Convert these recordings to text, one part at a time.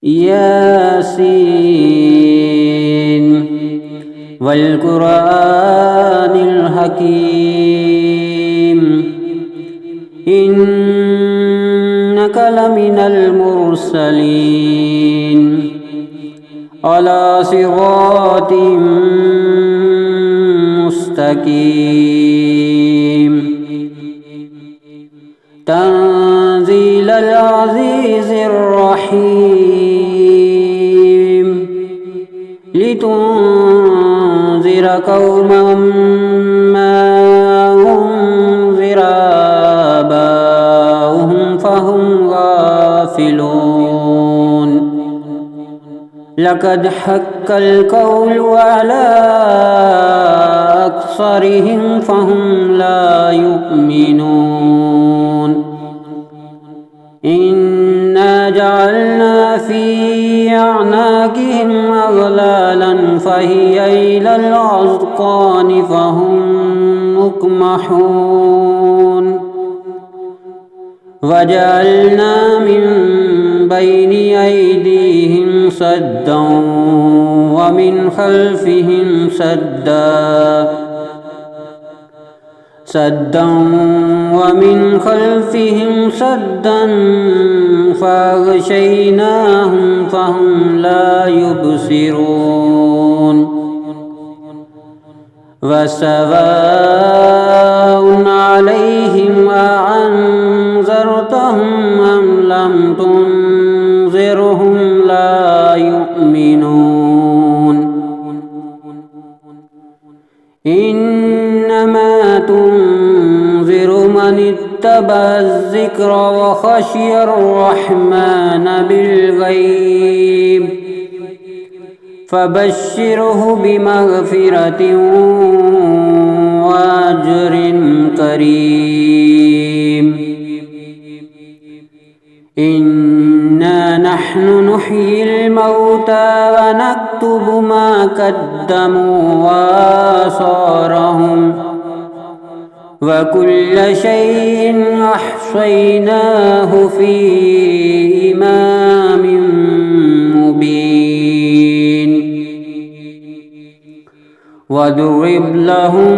ياسين والقرآن الحكيم إنك لمن المرسلين على صراط مستقيم تنزيل العزيز الرحيم لتنذر قوما ما أنذر آباؤهم فهم غافلون لقد حق القول على أكثرهم فهم لا يؤمنون إنا جعلنا في أعناقهم أغلالا فهي إلى الأذقان فهم مقمحون وجعلنا من بين أيديهم سدا ومن خلفهم سدا ومن خلفهم سدا فأغشيناهم فهم لا يبصرون وسواء عليهم أأنذرتهم أم لم تنذرهم لا يؤمنون إنما تنذر من اتبع الذكر وخشي الرحمن بالغيب فبشره بمغفرة وأجر كريم إنا نحن نحيي الموتى ونكتب ما قدموا وآثارهم وكل شيء أحصيناه في إمام مبين واضرب لهم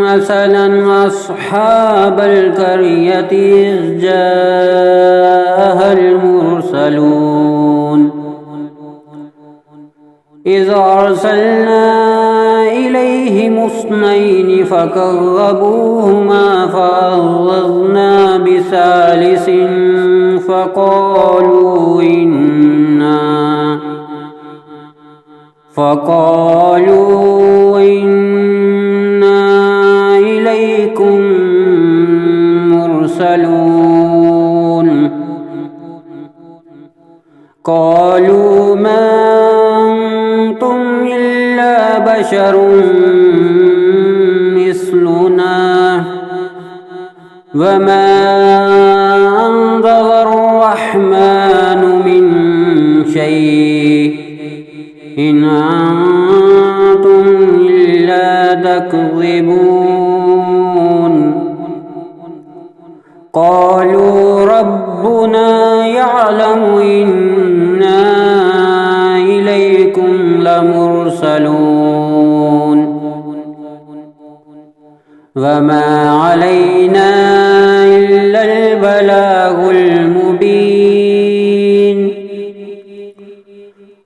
مثلا أصحاب القرية إذ جاءها المرسلون إذ أرسلنا إليهم اثنين فكذبوهما فعززنا بثالث فقالوا إنا إليكم مرسلون قالوا ما أنتم إلا بشر مثلنا وما أنزل الرحمن من شيء إن أنتم إلا تكذبون قالوا ربنا يعلم إنا إليكم لمرسلون وما علينا إلا البلاغ المبين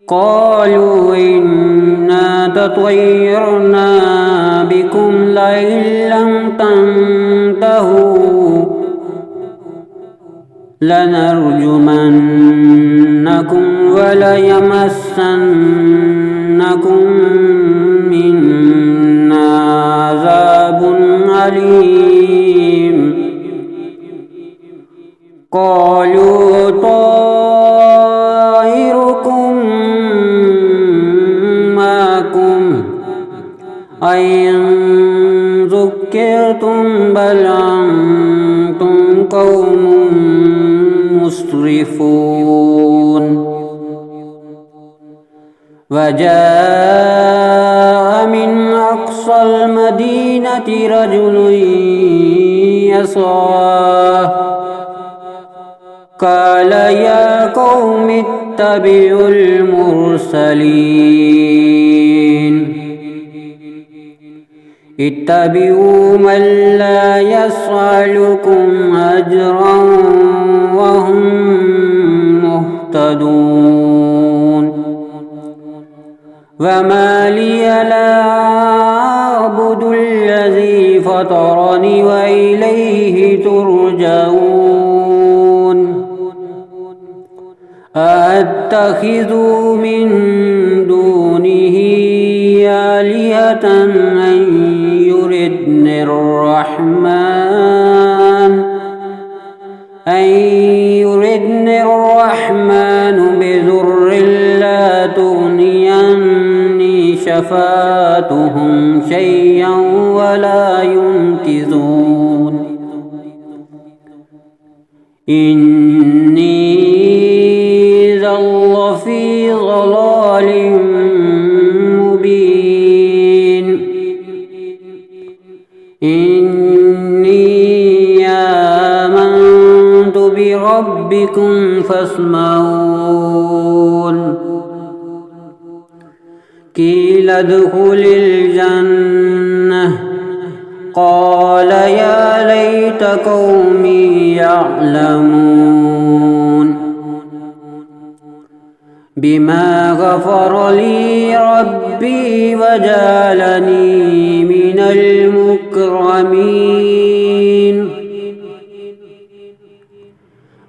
قالوا إنا تطيرنا بكم لئن لم تنتهوا لنرجمنكم وليمسنكم منا عذاب أليم قالوا طائركم معكم أئن ذكرتم بل أنتم قوم مسرفون وجاء من أقصى المدينة رجل يسعى قال يا قوم اتبعوا المرسلين اتبعوا من لا يسألكم أجرا وهم مهتدون وما لي لا أعبد الذي فطرني وإليه ترجعون أأتخذ من دونه آلهة أن يردني الرحمن بضر لا تغني عني شفاعتهم شيئا ولا ينقذون إني إذا لفي ضلال مبين إني آمنت بربكم فاسمعون قيل ادخل الجنة قال يا ليت قومي يعلمون بما غفر لي ربي وجعلني من المكرمين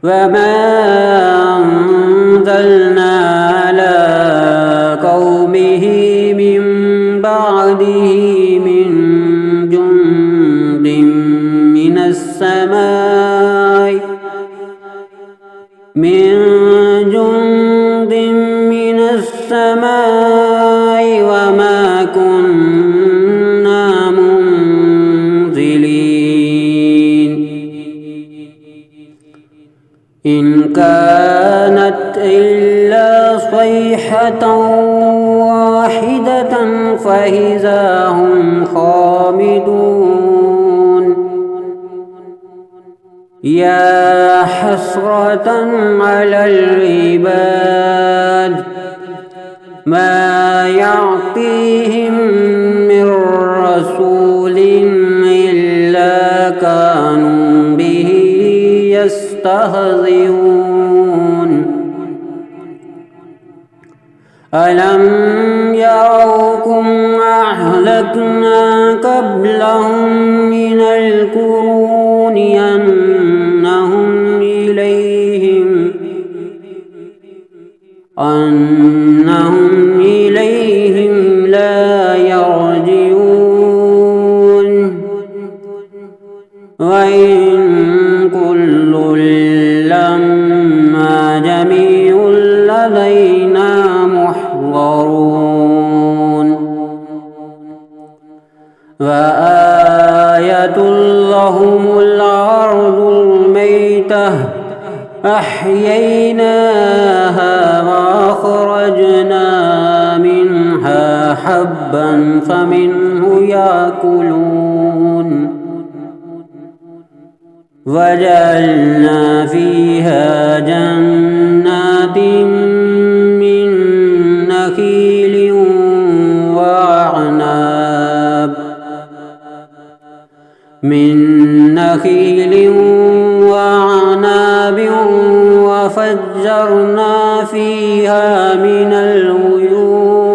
وما أنزلنا على قومه من بعده من جند من السماء وما كنا منزلين إن كانت إلا صيحة واحدة فإذا هم خامدون يا حسرة على العباد ما يعطيهم من رسول إلا كانوا به يستهزئون ألم يروكم أهلكنا قبلهم من القرون أنهم إليهم لا يرجعون وإن كل لما جميع لدينا محضرون وآية لهم الأرض الميتة أحييناها وأخرجنا منها حبا فمنه يأكلون وجعلنا فيها جنات من نخيل وعناب وفجرنا فيها من العيون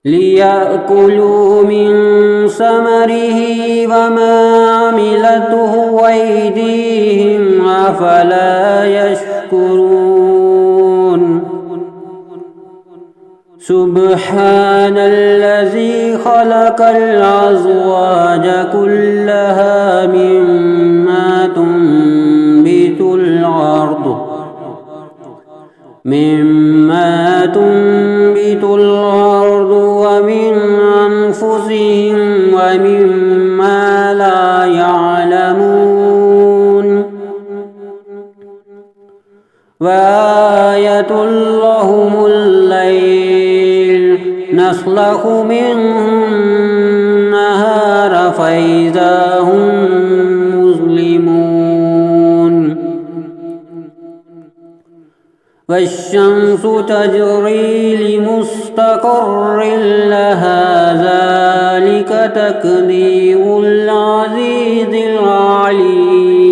ليأكلوا من ثمره وما عملته أيديهم أفلا يشكرون سبحان الذي خلق الأزواج كلها مما تنبت الأرض ومن أنفسهم ومما لا يعلمون وآية لهم الليل نسلخ منه النهار فإذا هم مظلمون والشمس تجري لمستقر لها ذلك تقدير العزيز العليم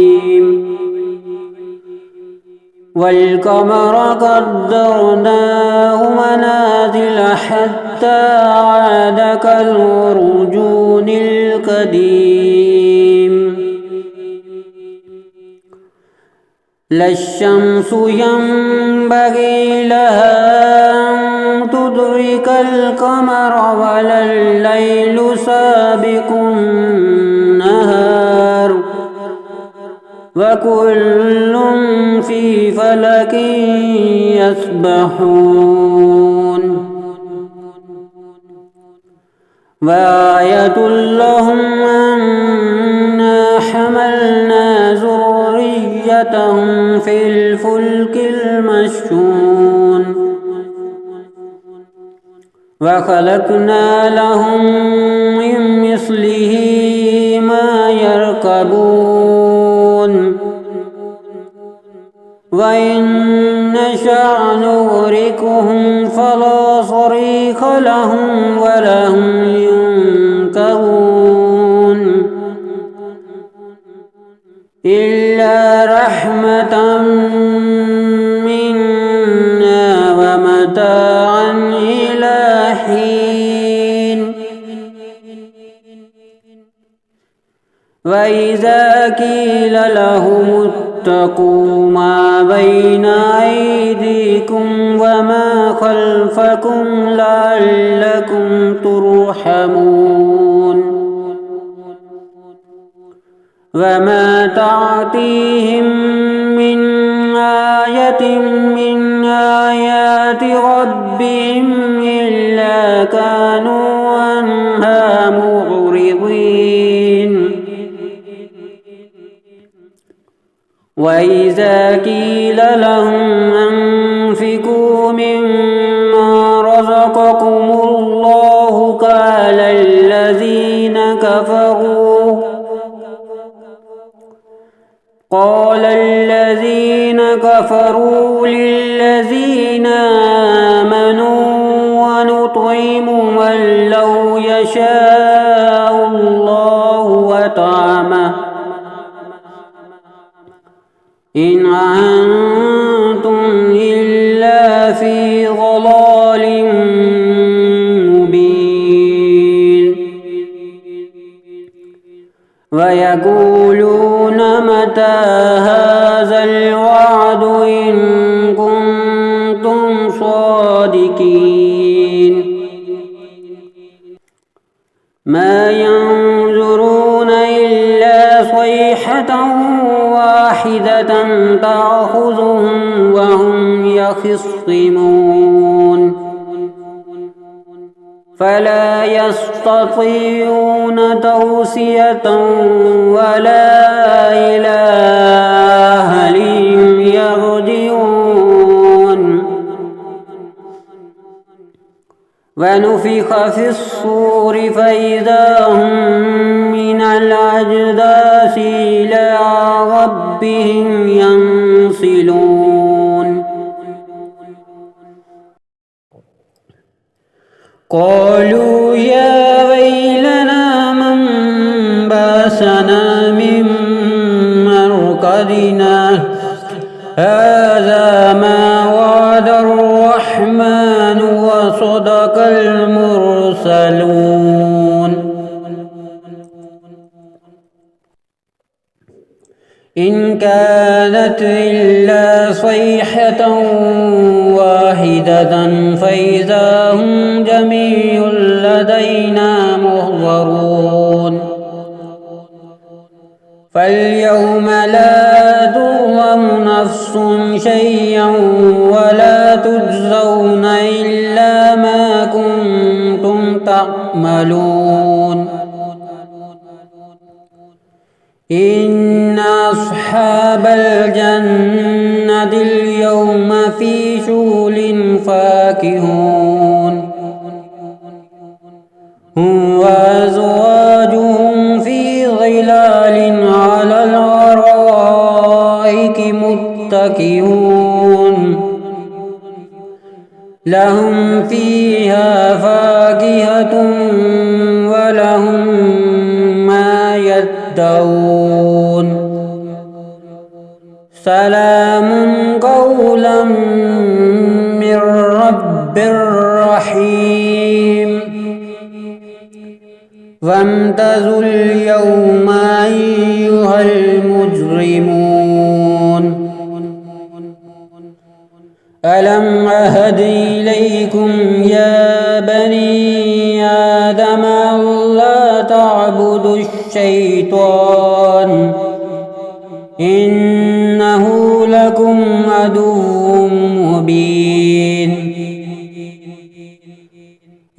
والقمر قدرناه منازل حتى عاد كالعرجون القديم لا الشمس ينبغي لها أن تدرك القمر ولا الليل سابق النهار وكل في فلك يسبحون وآية لهم أنا حملنا ذريتهم في الفلك المشحون وخلقنا لهم من مثله ما يركبون وإن نشأ نغرقهم فلا صريخ لهم ولهم ينكرون إلا رحمة منا ومتاعا إلى حين وإذا قيل لهم اتقوا ما بين أيديكم وما خلفكم لعلكم ترحمون وما تعطيهم من آية من آيات ربهم إلا كانوا عنها معرضين وإذا قيل لهم أنفقوا مما رزقكم الله قال الذين كفروا للذين آمنوا ونطعم من لو يشاء الله وطعمه إن أنتم إلا في ضلال مبين ويقولون متى هذا الوعد إن كنتم صادقين ما ينظرون إلا صيحة واحدة تأخذهم وهم يخصمون فلا يستطيعون توصية ولا إلى أهلهم يرجعون ونفخ في الصور فإذا هم من الأجداث إلى ربهم ينسلون قالوا يا ويلنا من بعثنا من مرقدنا هذا ما وعد الرحمن وصدق المرسلون إن كانت إلا صيحة واحدة فإذا هم جميع لدينا محضرون فاليوم لا تظلم نفس شيئا ولا تجزون إلا ما كنتم تعملون إن أصحاب الجنة اليوم في شغل فاكهون هم وأزواجهم في ظلال على الأرائك متكئون لهم فيها فاكهة ولهم ما يدعون سلام قولا من رب رحيم وامتازوا اليوم أيها المجرمون ألم أهد إليكم يا بني آدم ألا تعبدوا الشيطان إنه لكم عدو مبين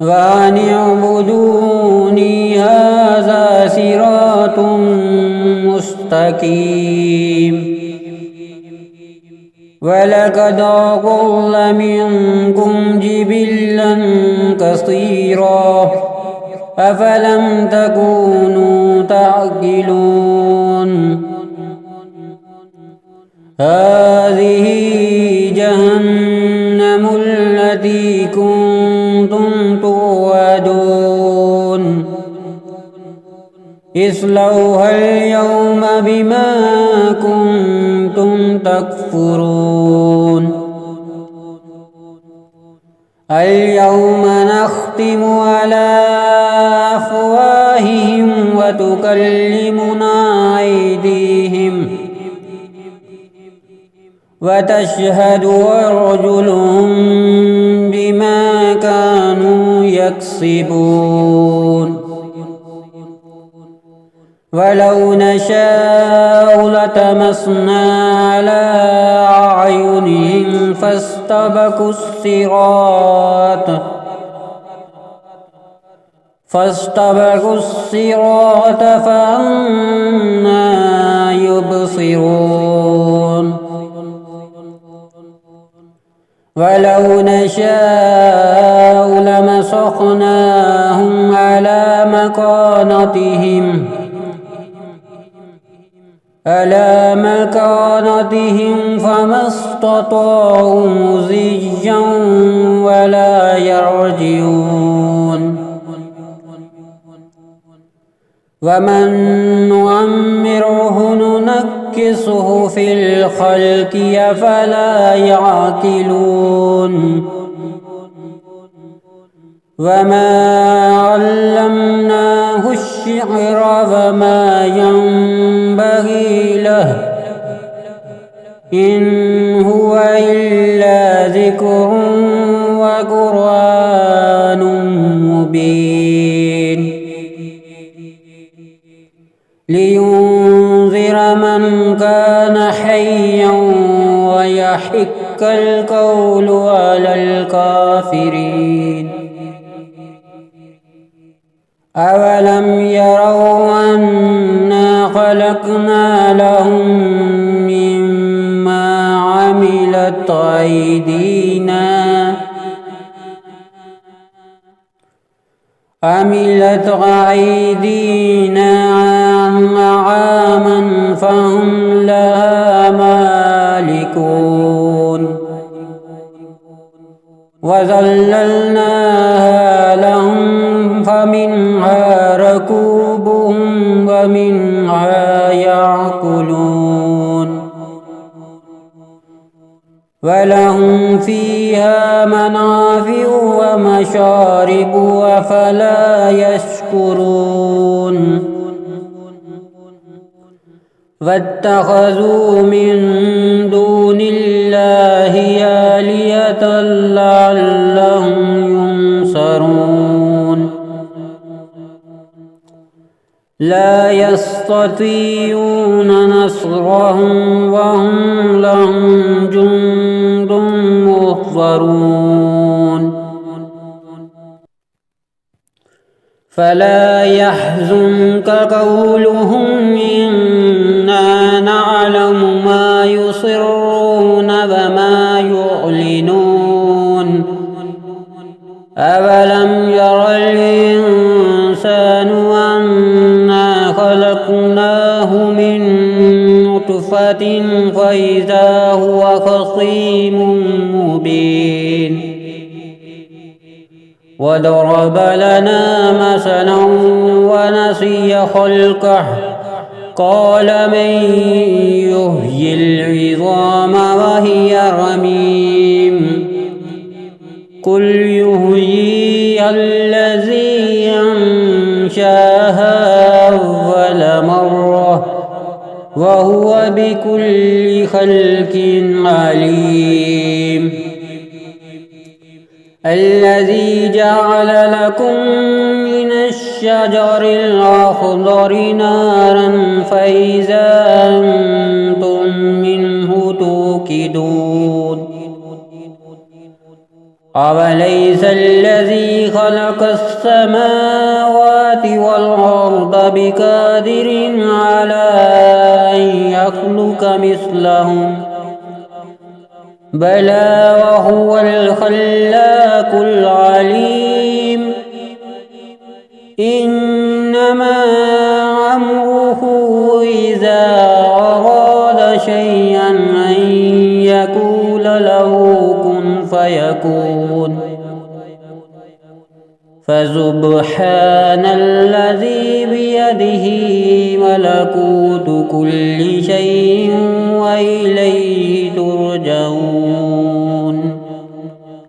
وأن اعبدوني هذا صراط مستقيم ولقد أضل منكم جبلا كثيرا أفلم تكونوا تعقلون هذه جهنم التي كنتم توعدون اصلوها اليوم بما كنتم تكفرون اليوم نختم على أفواههم وتكلمنا أيديهم وتشهد أرجلهم بما كانوا يكسبون ولو نشاء لطمسنا على أعينهم فاستبقوا الصراط فأنى يبصرون ولو نشاء لمسخناهم على مكانتهم فما استطاعوا مضيا ولا يرجعون ومن نعمره ننكسه في الخلق أفلا يعقلون وما علمناه الشعر وما ينبغي له إن هو إلا ذكر وقرآن مبين لينذر من كان حيا ويحق القول على الكافرين أولم يروا أنا خلقنا لهم مما عملت أيدينا أنعاما فهم لها مالكون وذللناها لهم فمنها ركوبهم ومنها يأكلون ولهم فيها منافع ومشارب أفلا يشكرون واتخذوا من دون الله آلهة لعلهم ينصرون لا يستطيعون نصرهم وهم لهم جند محضرون فلا يحزنك قولهم إنا نعلم ما يسرون وما يعلنون أولم ير الإنسان أنا خلقناه من نطفة فإذا هو خصيم مبين وضرب لنا مثلا ونسي خلقه قال من يحيي العظام وهي رميم قل يحييها الذي أنشاها أول مرة وهو بكل خلق عليم الذي جعل لكم من الشجر الأخضر نارا فإذا أنتم منه توقدون أوليس الذي خلق السماوات والأرض بقادر على أن يخلق مثلهم بلى وهو الخلاق العليم إنما أمره إذا أراد شيئا أن يقول له كن فيكون فسبحان الذي بيده ملكوت كل شيء وإليه ترجعون